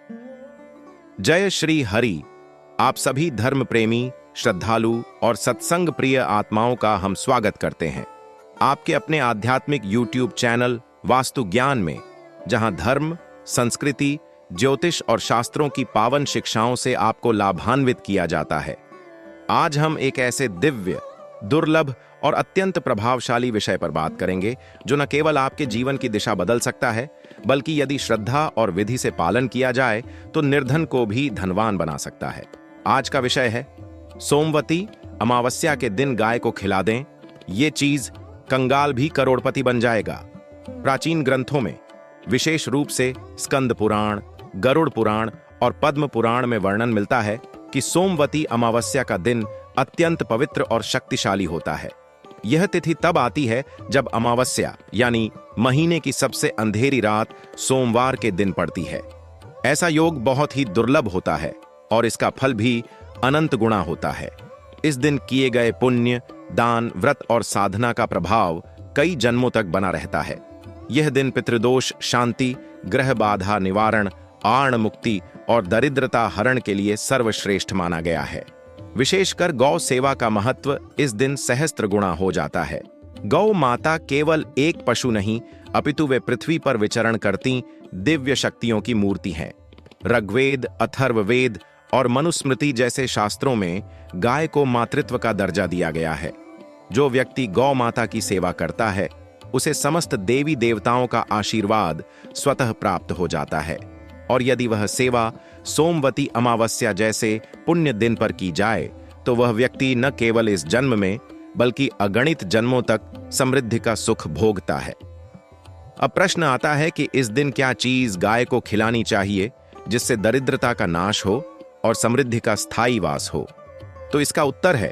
जय श्री हरि। आप सभी धर्म प्रेमी, श्रद्धालु और सत्संग प्रिय आत्माओं का हम स्वागत करते हैं आपके अपने आध्यात्मिक YouTube चैनल वास्तु ज्ञान में, जहां धर्म, संस्कृति, ज्योतिष और शास्त्रों की पावन शिक्षाओं से आपको लाभान्वित किया जाता है। आज हम एक ऐसे दिव्य, दुर्लभ और अत्यंत प्रभावशाली विषय पर बात करेंगे जो न केवल आपके जीवन की दिशा बदल सकता है, बल्कि यदि श्रद्धा और विधि से पालन किया जाए तो निर्धन को भी धनवान बना सकता है। आज का विषय है सोमवती अमावस्या के दिन गाय को खिला दें, ये चीज कंगाल भी करोड़पति बन जाएगा। प्राचीन ग्रंथों में, विशेष रूप से स्कंद पुराण, गरुड़ पुराण और पद्म पुराण में वर्णन मिलता है कि सोमवती अमावस्या का दिन अत्यंत पवित्र और शक्तिशाली होता है। यह तिथि तब आती है जब अमावस्या यानी महीने की सबसे अंधेरी रात सोमवार के दिन पड़ती है। ऐसा योग बहुत ही दुर्लभ होता है और इसका फल भी अनंत गुणा होता है। इस दिन किए गए पुण्य, दान, व्रत और साधना का प्रभाव कई जन्मों तक बना रहता है। यह दिन पितृदोष शांति, ग्रह बाधा निवारण, आर्ण मुक्ति और दरिद्रता हरण के लिए सर्वश्रेष्ठ माना गया है। विशेषकर गौ सेवा का महत्व इस दिन सहस्त्र गुणा हो जाता है। गौ माता केवल एक पशु नहीं, अपितु वे पृथ्वी पर विचरण करती दिव्य शक्तियों की मूर्ति हैं। ऋग्वेद, अथर्ववेद और मनुस्मृति जैसे शास्त्रों में गाय को मातृत्व का दर्जा दिया गया है। जो व्यक्ति गौ माता की सेवा करता है, उसे समस्त देवी देवताओं का आशीर्वाद स्वतः प्राप्त हो जाता है। और यदि वह सेवा सोमवती अमावस्या जैसे पुण्य दिन पर की जाए तो वह व्यक्ति न केवल इस जन्म में बल्कि अगणित जन्मों तक समृद्धि का सुख भोगता है। अब प्रश्न आता है कि इस दिन क्या चीज गाय को खिलानी चाहिए जिससे दरिद्रता का नाश हो और समृद्धि का स्थायी वास हो। तो इसका उत्तर है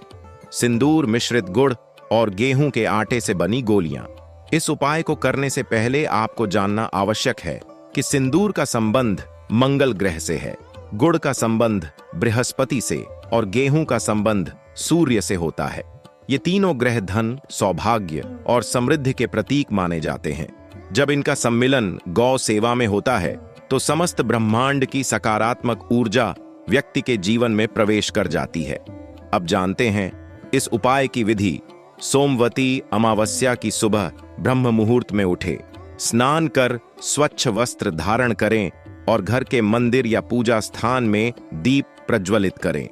सिंदूर मिश्रित गुड़ और गेहूं के आटे से बनी गोलियां। इस उपाय को करने से पहले आपको जानना आवश्यक है कि सिंदूर का संबंध मंगल ग्रह से है, गुड़ का संबंध बृहस्पति से और गेहूं का संबंध सूर्य से होता है। ये तीनों ग्रह धन, सौभाग्य और समृद्धि के प्रतीक माने जाते हैं। जब इनका सम्मिलन गौ सेवा में होता है तो समस्त ब्रह्मांड की सकारात्मक ऊर्जा व्यक्ति के जीवन में प्रवेश कर जाती है। अब जानते हैं इस उपाय की विधि। सोमवती अमावस्या की सुबह ब्रह्म मुहूर्त में उठे, स्नान कर स्वच्छ वस्त्र धारण करें और घर के मंदिर या पूजा स्थान में दीप प्रज्वलित करें।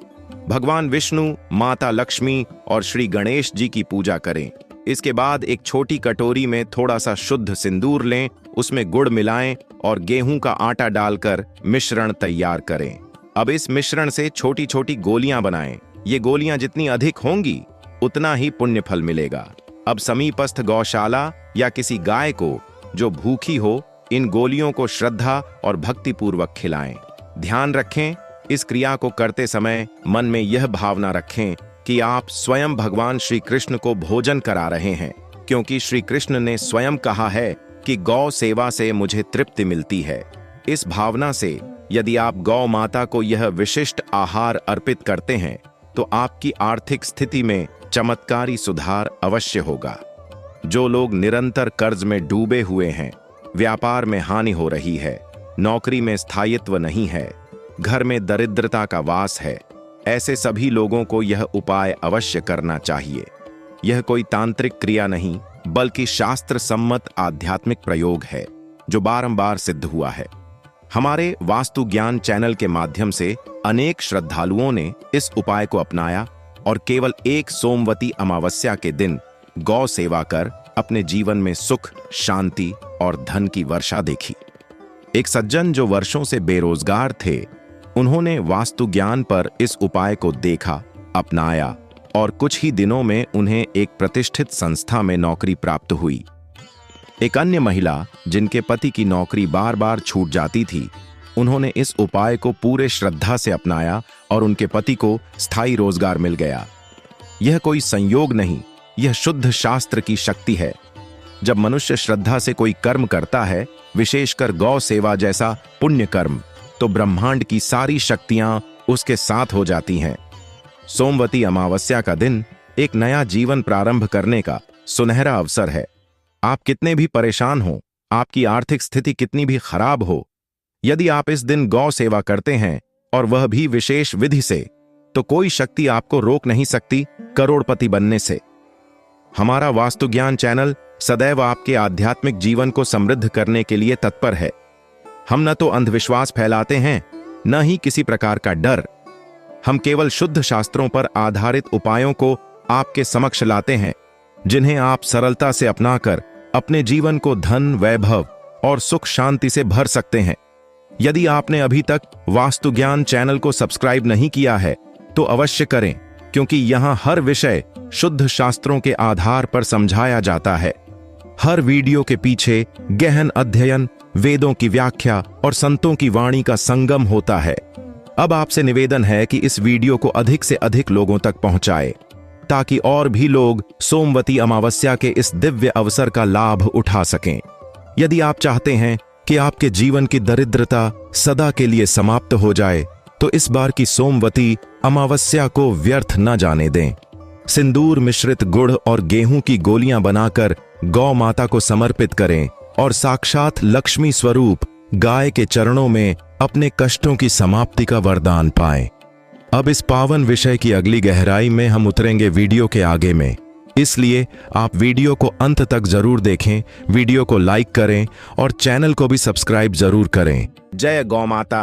भगवान विष्णु, माता लक्ष्मी और श्री गणेश जी की पूजा करें। इसके बाद एक छोटी कटोरी में थोड़ा सा शुद्ध सिंदूर लें, उसमें गुड़ मिलाएं और गेहूं का आटा डालकर मिश्रण तैयार करें। अब इस मिश्रण से छोटी छोटी गोलियां बनाएं। ये गोलियां जितनी अधिक होंगी उतना ही पुण्य फल मिलेगा। अब समीपस्थ गौशाला या किसी गाय को जो भूखी हो, इन गोलियों को श्रद्धा और भक्ति पूर्वक खिलाएं। ध्यान रखें, इस क्रिया को करते समय मन में यह भावना रखें कि आप स्वयं भगवान श्री कृष्ण को भोजन करा रहे हैं, क्योंकि श्री कृष्ण ने स्वयं कहा है कि गौ सेवा से मुझे तृप्ति मिलती है। इस भावना से यदि आप गौ माता को यह विशिष्ट आहार अर्पित करते हैं तो आपकी आर्थिक स्थिति में चमत्कारी सुधार अवश्य होगा। जो लोग निरंतर कर्ज में डूबे हुए हैं, व्यापार में हानि हो रही है, नौकरी में स्थायित्व नहीं है, घर में दरिद्रता का वास है, ऐसे सभी लोगों को यह उपाय अवश्य करना चाहिए। यह कोई तांत्रिक क्रिया नहीं, बल्कि शास्त्र सम्मत आध्यात्मिक प्रयोग है जो बारंबार सिद्ध हुआ है। हमारे वास्तु ज्ञान चैनल के माध्यम से अनेक श्रद्धालुओं ने इस उपाय को अपनाया और केवल एक सोमवती अमावस्या के दिन गौ सेवा कर अपने जीवन में सुख, शांति और धन की वर्षा देखी। एक सज्जन जो वर्षों से बेरोजगार थे, उन्होंने वास्तु ज्ञान पर इस उपाय को देखा, अपनाया और कुछ ही दिनों में उन्हें एक प्रतिष्ठित संस्था में नौकरी प्राप्त हुई। एक अन्य महिला जिनके पति की नौकरी बार बार छूट जाती थी, उन्होंने इस उपाय को पूरे श्रद्धा से अपनाया और उनके पति को स्थायी रोजगार मिल गया। यह कोई संयोग नहीं, यह शुद्ध शास्त्र की शक्ति है। जब मनुष्य श्रद्धा से कोई कर्म करता है, विशेषकर गौ सेवा जैसा पुण्य कर्म, तो ब्रह्मांड की सारी शक्तियां उसके साथ हो जाती हैं। सोमवती अमावस्या का दिन एक नया जीवन प्रारंभ करने का सुनहरा अवसर है। आप कितने भी परेशान हो, आपकी आर्थिक स्थिति कितनी भी खराब हो, यदि आप इस दिन गौ सेवा करते हैं और वह भी विशेष विधि से, तो कोई शक्ति आपको रोक नहीं सकती करोड़पति बनने से। हमारा वास्तु ज्ञान चैनल सदैव आपके आध्यात्मिक जीवन को समृद्ध करने के लिए तत्पर है। हम न तो अंधविश्वास फैलाते हैं, न ही किसी प्रकार का डर। हम केवल शुद्ध शास्त्रों पर आधारित उपायों को आपके समक्ष लाते हैं, जिन्हें आप सरलता से अपनाकर अपने जीवन को धन, वैभव और सुख शांति से भर सकते हैं। यदि आपने अभी तक वास्तु ज्ञान चैनल को सब्सक्राइब नहीं किया है, तो अवश्य करें, क्योंकि यहाँ हर विषय शुद्ध शास्त्रों के आधार पर समझाया जाता है। हर वीडियो के पीछे गहन अध्ययन, वेदों की व्याख्या और संतों की वाणी का संगम होता है। अब आपसे निवेदन है कि इस वीडियो को अधिक से अधिक लोगों तक पहुंचाएं, ताकि और भी लोग सोमवती अमावस्या के इस दिव्य अवसर का लाभ उठा सकें। यदि आप चाहते हैं कि आपके जीवन की दरिद्रता सदा के लिए समाप्त हो जाए, तो इस बार की सोमवती अमावस्या को व्यर्थ न जाने दें। सिंदूर मिश्रित गुड़ और गेहूं की गोलियां बनाकर गौ माता को समर्पित करें और साक्षात लक्ष्मी स्वरूप गाय के चरणों में अपने कष्टों की समाप्ति का वरदान पाएं। अब इस पावन विषय की अगली गहराई में हम उतरेंगे वीडियो के आगे में, इसलिए आप वीडियो को अंत तक जरूर देखें, वीडियो को लाइक करें और चैनल को भी सब्सक्राइब जरूर करें। जय गौ माता।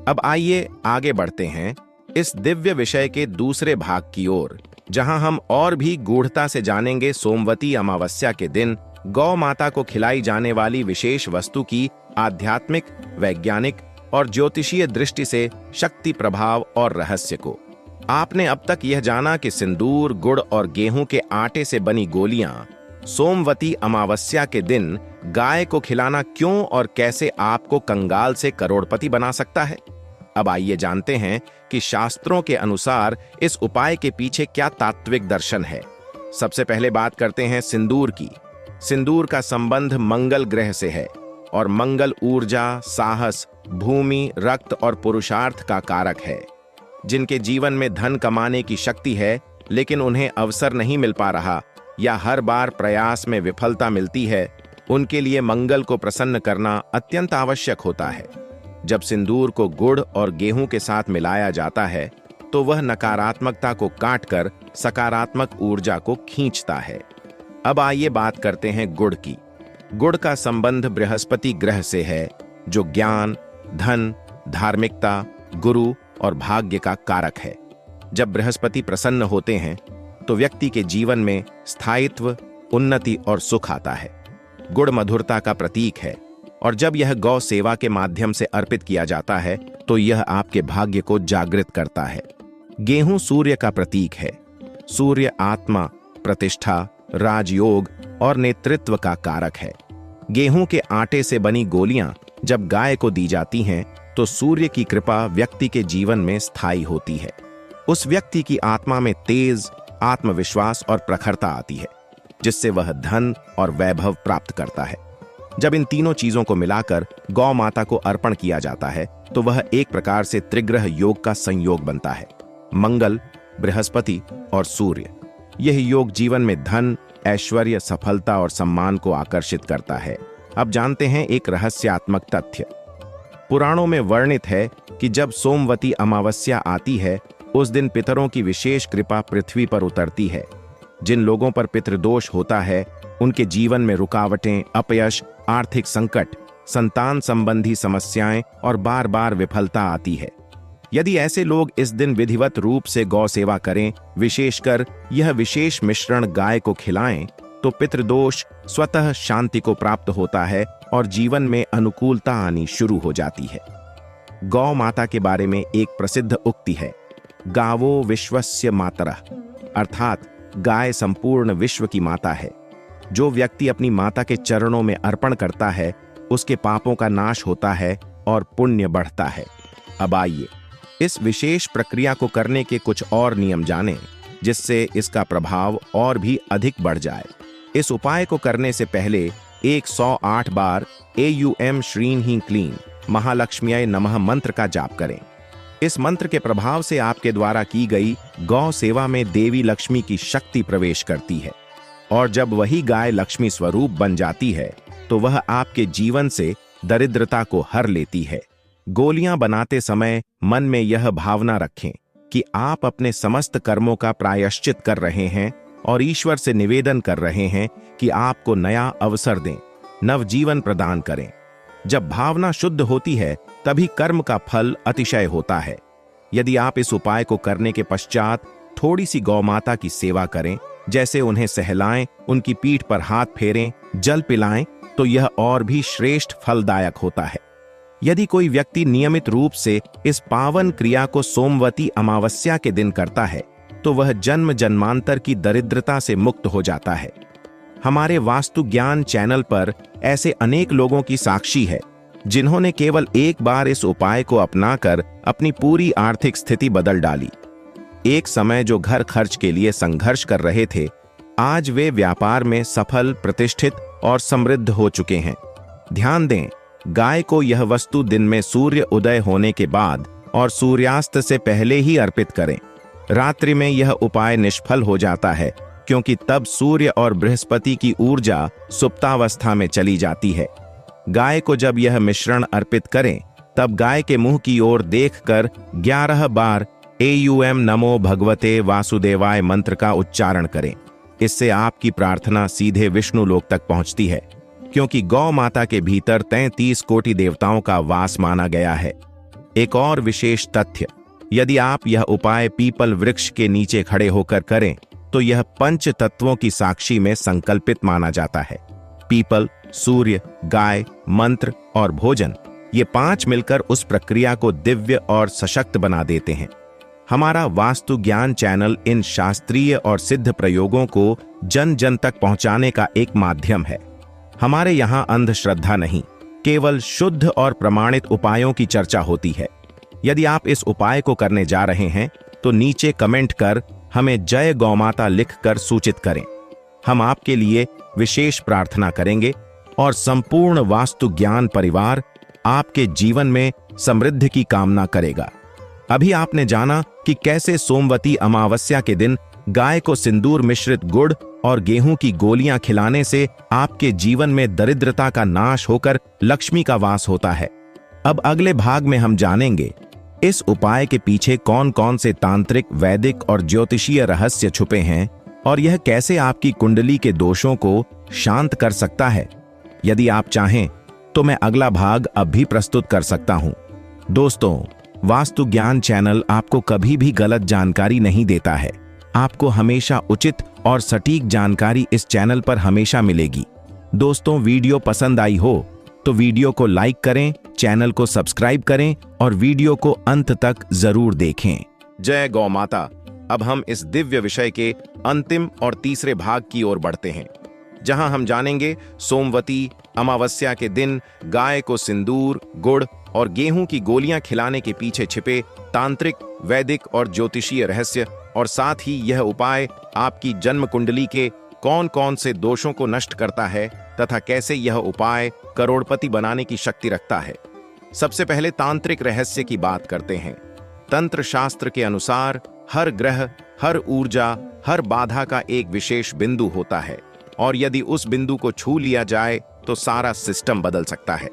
अब आइए आगे बढ़ते हैं इस दिव्य विषय के दूसरे भाग की ओर, जहां हम और भी गूढ़ता से जानेंगे सोमवती अमावस्या के दिन गौ माता को खिलाई जाने वाली विशेष वस्तु की आध्यात्मिक, वैज्ञानिक और ज्योतिषीय दृष्टि से शक्ति, प्रभाव और रहस्य को। आपने अब तक यह जाना कि सिंदूर, गुड़ और गेहूं के आटे से बनी गोलियां सोमवती अमावस्या के दिन गाय को खिलाना क्यों और कैसे आपको कंगाल से करोड़पति बना सकता है। अब आइए जानते हैं कि शास्त्रों के अनुसार इस उपाय के पीछे क्या तात्विक दर्शन है। सबसे पहले बात करते हैं सिंदूर की। सिंदूर का संबंध मंगल ग्रह से है और मंगल ऊर्जा, साहस, भूमि, रक्त और पुरुषार्थ का कारक है। जिनके जीवन में धन कमाने की शक्ति है, लेकिन उन्हें अवसर नहीं मिल पा रहा या हर बार प्रयास में विफलता मिलती है, उनके लिए मंगल को प्रसन्न करना अत्यंत आवश्यक होता है। जब सिंदूर को गुड़ और गेहूं के साथ मिलाया जाता है, तो वह नकारात्मकता को काटकर सकारात्मक ऊर्जा को खींचता है। अब आइए बात करते हैं गुड़ की। गुड़ का संबंध बृहस्पति ग्रह से है, जो ज्ञान, धन, धार्मिकता, गुरु और भाग्य का कारक है। जब बृहस्पति प्रसन्न होते हैं, तो व्यक्ति के जीवन में स्थायित्व, उन्नति और सुख आता है। गुड़ मधुरता का प्रतीक है और जब यह गौ सेवा के माध्यम से अर्पित किया जाता है, तो यह आपके भाग्य को जागृत करता है। गेहूं सूर्य का प्रतीक है। सूर्य आत्मा, प्रतिष्ठा, राजयोग और नेतृत्व का कारक है। गेहूं के आटे से बनी गोलियां जब गाय को दी जाती हैं, तो सूर्य की कृपा व्यक्ति के जीवन में स्थायी होती है। उस व्यक्ति की आत्मा में तेज, आत्मविश्वास और प्रखरता आती है, जिससे वह धन और वैभव प्राप्त करता है। जब इन तीनों चीजों को मिलाकर गौ माता को अर्पण किया जाता है, तो वह एक प्रकार से त्रिग्रह योग का संयोग बनता है। मंगल, बृहस्पति और सूर्य। यह योग जीवन में धन, ऐश्वर्य, सफलता और सम्मान को आकर्षित करता है। अब जानते हैं एक रहस्यात्मक तथ्य। पुराणों में वर्णित है कि जब सोमवती अमावस्या आती है, उस दिन पितरों की विशेष कृपा पृथ्वी पर उतरती है। जिन लोगों पर पितृदोष होता है, उनके जीवन में रुकावटें, अपयश, आर्थिक संकट, संतान संबंधी समस्याएं और बार बार विफलता आती है। यदि ऐसे लोग इस दिन विधिवत रूप से गौ सेवा करें, विशेषकर यह विशेष मिश्रण गाय को खिलाएं, तो पितृदोष स्वतः शांति को प्राप्त होता है और जीवन में अनुकूलता आनी शुरू हो जाती है। गौ माता के बारे में एक प्रसिद्ध उक्ति है, गावो विश्वस्य मातरः, अर्थात गाय संपूर्ण विश्व की माता है। जो व्यक्ति अपनी माता के चरणों में अर्पण करता है, उसके पापों का नाश होता है और पुण्य बढ़ता है। अब आइए इस विशेष प्रक्रिया को करने के कुछ और नियम जानें, जिससे इसका प्रभाव और भी अधिक बढ़ जाए। इस उपाय को करने से पहले 108 बार एयूएम श्रीं ह्रीं क्लीं महालक्ष्म्यै नमः मंत्र का जाप करें। इस मंत्र के प्रभाव से आपके द्वारा की गई गौ सेवा में देवी लक्ष्मी की शक्ति प्रवेश करती है, और जब वही गाय लक्ष्मी स्वरूप बन जाती है, तो वह आपके जीवन से दरिद्रता को हर लेती है। गोलियां बनाते समय मन में यह भावना रखें कि आप अपने समस्त कर्मों का प्रायश्चित कर रहे हैं और ईश्वर से निवेदन कर रहे हैं कि आपको नया अवसर दें, नवजीवन प्रदान करें। जब भावना शुद्ध होती है तभी कर्म का फल अतिशय होता है। यदि आप इस उपाय को करने के पश्चात थोड़ी सी गौ माता की सेवा करें, जैसे उन्हें सहलाएं, उनकी पीठ पर हाथ फेरें, जल पिलाएं, तो यह और भी श्रेष्ठ फलदायक होता है। यदि कोई व्यक्ति नियमित रूप से इस पावन क्रिया को सोमवती अमावस्या के दिन करता है तो वह जन्म जन्मांतर की दरिद्रता से मुक्त हो जाता है। हमारे वास्तु ज्ञान चैनल पर ऐसे अनेक लोगों की साक्षी है जिन्होंने केवल एक बार इस उपाय को अपनाकर अपनी पूरी आर्थिक स्थिति बदल डाली। एक समय जो घर खर्च के लिए संघर्ष कर रहे थे, आज वे व्यापार में सफल, प्रतिष्ठित और समृद्ध हो चुके हैं। ध्यान दें, गाय को यह वस्तु दिन में सूर्य उदय होने के बाद और सूर्यास्त से पहले ही अर्पित करें। रात्रि में यह उपाय निष्फल हो जाता है क्योंकि तब सूर्य और बृहस्पति की ऊर्जा सुप्तावस्था में चली जाती है। गाय को जब यह मिश्रण अर्पित करें तब गाय के मुंह की ओर देखकर 11 बार एयूएम नमो भगवते वासुदेवाय मंत्र का उच्चारण करें। इससे आपकी प्रार्थना सीधे विष्णु लोक तक पहुंचती है, क्योंकि गौ माता के भीतर 33 कोटि देवताओं का वास माना गया है। एक और विशेष तथ्य, यदि आप यह उपाय पीपल वृक्ष के नीचे खड़े होकर करें तो यह पंच तत्वों की साक्षी में संकल्पित माना जाता है। पीपल, सूर्य, गाय, मंत्र और भोजन, ये 5 मिलकर उस प्रक्रिया को दिव्य और सशक्त बना देते हैं। हमारा वास्तु ज्ञान चैनल इन शास्त्रीय और सिद्ध प्रयोगों को जन जन तक पहुंचाने का एक माध्यम है। हमारे यहाँ अंधश्रद्धा नहीं, केवल शुद्ध और प्रमाणित उपायों की चर्चा होती है। यदि आप इस उपाय को करने जा रहे हैं तो नीचे कमेंट कर हमें जय गौमाता लिखकर सूचित करें। हम आपके लिए विशेष प्रार्थना करेंगे और संपूर्ण वास्तु ज्ञान परिवार आपके जीवन में समृद्धि की कामना करेगा। अभी आपने जाना कि कैसे सोमवती अमावस्या के दिन गाय को सिंदूर मिश्रित गुड़ और गेहूं की गोलियां खिलाने से आपके जीवन में दरिद्रता का नाश होकर लक्ष्मी का वास होता है। अब अगले भाग में हम जानेंगे इस उपाय के पीछे कौन कौन से तांत्रिक, वैदिक और ज्योतिषीय रहस्य छुपे हैं और यह कैसे आपकी कुंडली के दोषों को शांत कर सकता है। यदि आप चाहें तो मैं अगला भाग अब भी प्रस्तुत कर सकता हूं। दोस्तों, वास्तु ज्ञान चैनल आपको कभी भी गलत जानकारी नहीं देता है। आपको हमेशा उचित और सटीक जानकारी इस चैनल पर हमेशा मिलेगी। दोस्तों, वीडियो पसंद आई हो तो वीडियो को लाइक करें, चैनल को सब्सक्राइब करें और वीडियो को अंत तक जरूर देखें। जय गौ माता। अब हम इस दिव्य विषय के अंतिम और तीसरे भाग की ओर बढ़ते हैं, जहां हम जानेंगे सोमवती अमावस्या के दिन गाय को सिंदूर, गुड़ और गेहूं की गोलियां खिलाने के पीछे छिपे तांत्रिक, वैदिक और ज्योतिषीय रहस्य, और साथ ही यह उपाय आपकी जन्म कुंडली के कौन कौन से दोषों को नष्ट करता है तथा कैसे यह उपाय करोड़पति बनाने की शक्ति रखता है। सबसे पहले तांत्रिक रहस्य की बात करते हैं। तंत्र शास्त्र के अनुसार हर ग्रह, हर ऊर्जा, हर बाधा का एक विशेष बिंदु होता है और यदि उस बिंदु को छू लिया जाए तो सारा सिस्टम बदल सकता है।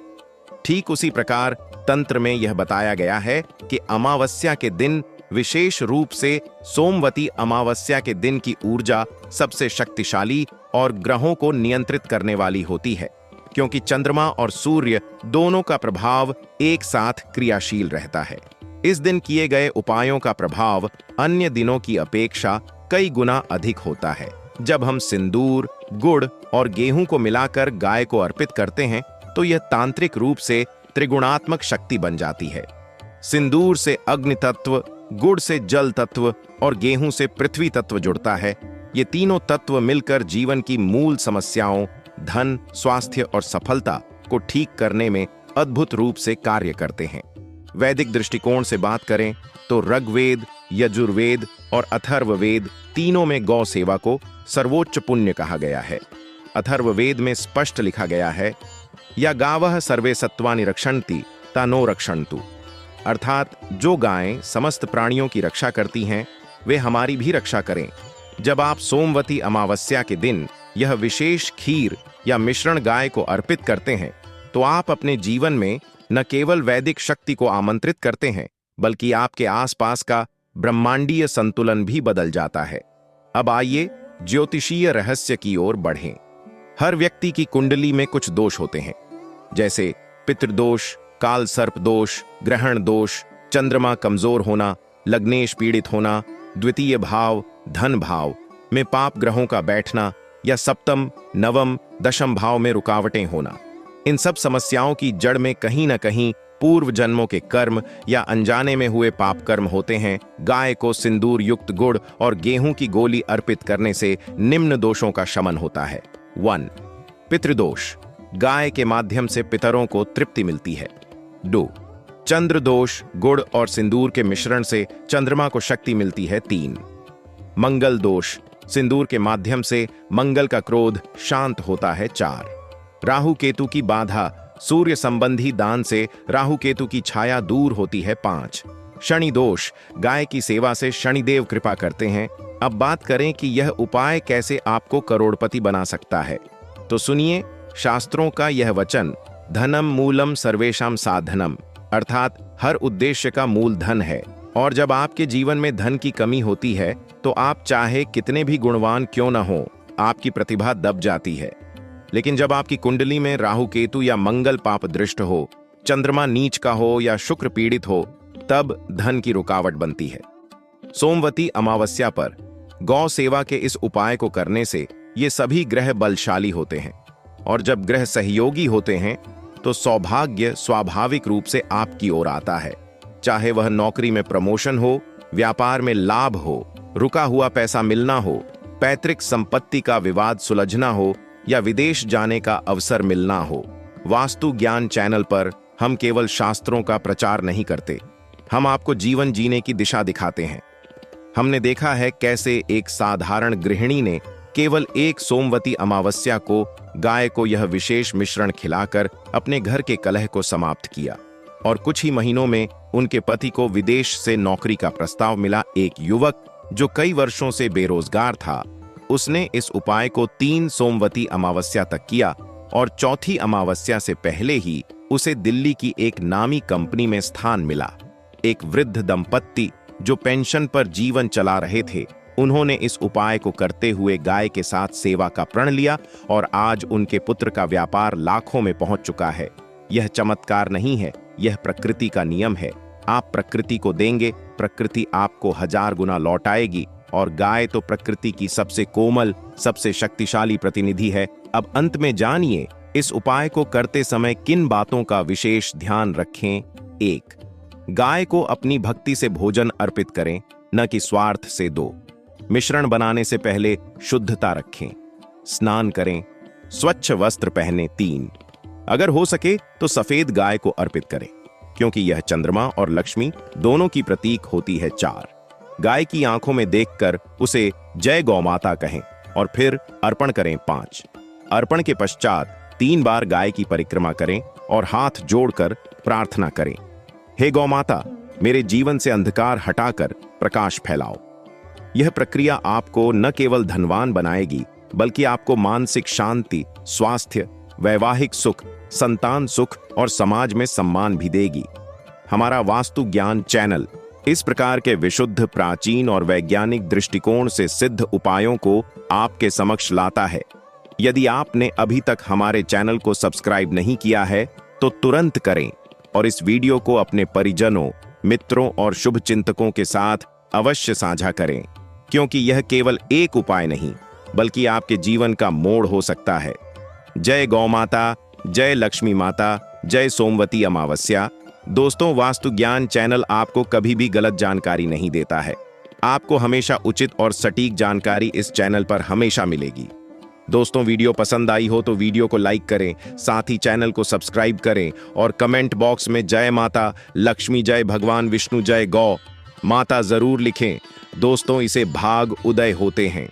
ठीक उसी प्रकार तंत्र में यह बताया गया है कि अमावस्या के दिन, विशेष रूप से सोमवती अमावस्या के दिन की ऊर्जा सबसे शक्तिशाली और ग्रहों को नियंत्रित करने वाली होती है, क्योंकि चंद्रमा और सूर्य दोनों का प्रभाव एक साथ क्रियाशील रहता है। इस दिन किए गए उपायों का प्रभाव अन्य दिनों की अपेक्षा कई गुना अधिक होता है। जब हम सिंदूर, गुड़ और गेहूं को मिलाकर गाय को अर्पित करते हैं तो यह तांत्रिक रूप से त्रिगुणात्मक शक्ति बन जाती है। सिंदूर से अग्नि तत्व, गुड़ से जल तत्व और गेहूं से पृथ्वी तत्व जुड़ता है। ये तीनों तत्व मिलकर जीवन की मूल समस्याओं, धन, स्वास्थ्य और सफलता को ठीक करने में अद्भुत रूप से कार्य करते हैं। वैदिक दृष्टिकोण से बात करें तो ऋग्वेद, यजुर्वेद और अथर्ववेद तीनों में गौ सेवा को सर्वोच्च पुण्य कहा गया है। अथर्ववेद में स्पष्ट लिखा गया है, या गावः सर्वे सत्वानि रक्षन्ति तानो रक्षन्तु, अर्थात जो गायें समस्त प्राणियों की रक्षा करती हैं वे हमारी भी रक्षा करें। जब आप सोमवती अमावस्या के दिन यह विशेष खीर या मिश्रण गाय को अर्पित करते हैं तो आप अपने जीवन में न केवल वैदिक शक्ति को आमंत्रित करते हैं, बल्कि आपके आसपास का ब्रह्मांडीय संतुलन भी बदल जाता है। अब आइए ज्योतिषीय रहस्य की ओर बढ़ें। हर व्यक्ति की कुंडली में कुछ दोष होते हैं, जैसे पितृदोष, काल सर्प दोष, ग्रहण दोष, चंद्रमा कमजोर होना, लग्नेश पीड़ित होना, द्वितीय भाव धन भाव में पाप ग्रहों का बैठना या सप्तम, नवम, दशम भाव में रुकावटें होना। इन सब समस्याओं की जड़ में कहीं न कहीं पूर्व जन्मों के कर्म या अनजाने में हुए पाप कर्म होते हैं। गाय को सिंदूर युक्त गुड़ और गेहूं की गोली अर्पित करने से निम्न दोषों का शमन होता है। 1. पितृदोष, गाय के माध्यम से पितरों को तृप्ति मिलती है। 2. चंद्र दोष, गुड़ और सिंदूर के मिश्रण से चंद्रमा को शक्ति मिलती है। 3. मंगल दोष, सिंदूर के माध्यम से मंगल का क्रोध शांत होता है। 4. राहु केतु की बाधा, सूर्य संबंधी दान से राहु केतु की छाया दूर होती है। 5. शनि दोष, गाय की सेवा से शनिदेव कृपा करते हैं। अब बात करें कि यह उपाय कैसे आपको करोड़पति बना सकता है, तो सुनिए शास्त्रों का यह वचन, धनम मूलम सर्वेषां साधनम, अर्थात हर उद्देश्य का मूल धन है। और जब आपके जीवन में धन की कमी होती है तो आप चाहे कितने भी गुणवान क्यों न हो, आपकी प्रतिभा दब जाती है। लेकिन जब आपकी कुंडली में राहु केतु या मंगल पाप दृष्ट हो, चंद्रमा नीच का हो या शुक्र पीड़ित हो, तब धन की रुकावट बनती है। सोमवती अमावस्या पर गौ सेवा के इस उपाय को करने से ये सभी ग्रह बलशाली होते हैं, और जब ग्रह सहयोगी होते हैं तो सौभाग्य स्वाभाविक रूप से आपकी ओर आता है। चाहे वह नौकरी में प्रमोशन हो, व्यापार में लाभ हो, रुका हुआ पैसा मिलना हो, पैतृक संपत्ति का विवाद सुलझना हो या विदेश जाने का अवसर मिलना हो। वास्तु ज्ञान चैनल पर हम केवल शास्त्रों का प्रचार नहीं करते, हम आपको जीवन जीने की दिशा दिखाते हैं। हमने देखा है कैसे एक साधारण गृहिणी ने केवल एक सोमवती अमावस्या को गाय को यह विशेष मिश्रण खिलाकर अपने घर के कलह को समाप्त किया, और कुछ ही महीनों में उनके पति को विदेश से नौकरी का प्रस्ताव मिला। एक युवक जो कई वर्षों से बेरोजगार था, उसने इस उपाय को 3 सोमवती अमावस्या तक किया, और चौथी अमावस्या से पहले ही उसे दिल्ली की एक नामी कंपनी में स्थान मिला। एक वृद्ध दंपत्ति जो पेंशन पर जीवन चला रहे थे, उन्होंने इस उपाय को करते हुए गाय के साथ सेवा का प्रण लिया, और आज उनके पुत्र का व्यापार लाखों में पहुंच चुका है। यह चमत्कार नहीं है, यह प्रकृति का नियम है। आप प्रकृति को देंगे, प्रकृति आपको 1000 गुना लौटाएगी, और गाय तो प्रकृति की सबसे कोमल, सबसे शक्तिशाली प्रतिनिधि है। अब अंत में जानिए इस उपाय को करते समय किन बातों का विशेष ध्यान रखें। 1. गाय को अपनी भक्ति से भोजन अर्पित करें, न कि स्वार्थ से। 2. मिश्रण बनाने से पहले शुद्धता रखें, स्नान करें, स्वच्छ वस्त्र पहने। 3. अगर हो सके तो सफेद गाय को अर्पित करें, क्योंकि यह चंद्रमा और लक्ष्मी दोनों की प्रतीक होती है। 4. गाय की आंखों में देखकर उसे जय गौ माता कहें और फिर अर्पण करें। 5. अर्पण के पश्चात 3 बार गाय की परिक्रमा करें और हाथ जोड़कर प्रार्थना करें, हे गौ माता, मेरे जीवन से अंधकार हटाकर प्रकाश फैलाओ। यह प्रक्रिया आपको न केवल धनवान बनाएगी, बल्कि आपको मानसिक शांति, स्वास्थ्य, वैवाहिक सुख, संतान सुख और समाज में सम्मान भी देगी। हमारा वास्तु ज्ञान चैनल इस प्रकार के विशुद्ध, प्राचीन और वैज्ञानिक दृष्टिकोण से सिद्ध उपायों को आपके समक्ष लाता है। यदि आपने अभी तक हमारे चैनल को सब्सक्राइब नहीं किया है तो तुरंत करें, और इस वीडियो को अपने परिजनों, मित्रों और शुभ चिंतकों के साथ अवश्य साझा करें, क्योंकि यह केवल एक उपाय नहीं, बल्कि आपके जीवन का मोड़ हो सकता है। जय गौ माता, जय लक्ष्मी माता, जय सोमवती अमावस्या। दोस्तों, वास्तु ज्ञान चैनल आपको कभी भी गलत जानकारी नहीं देता है। आपको हमेशा उचित और सटीक जानकारी इस चैनल पर हमेशा मिलेगी। दोस्तों, वीडियो पसंद आई हो तो वीडियो को लाइक करें, साथ ही चैनल को सब्सक्राइब करें और कमेंट बॉक्स में जय माता लक्ष्मी, जय भगवान विष्णु, जय गौ माता जरूर लिखें। दोस्तों, इसे भाग उदय होते हैं।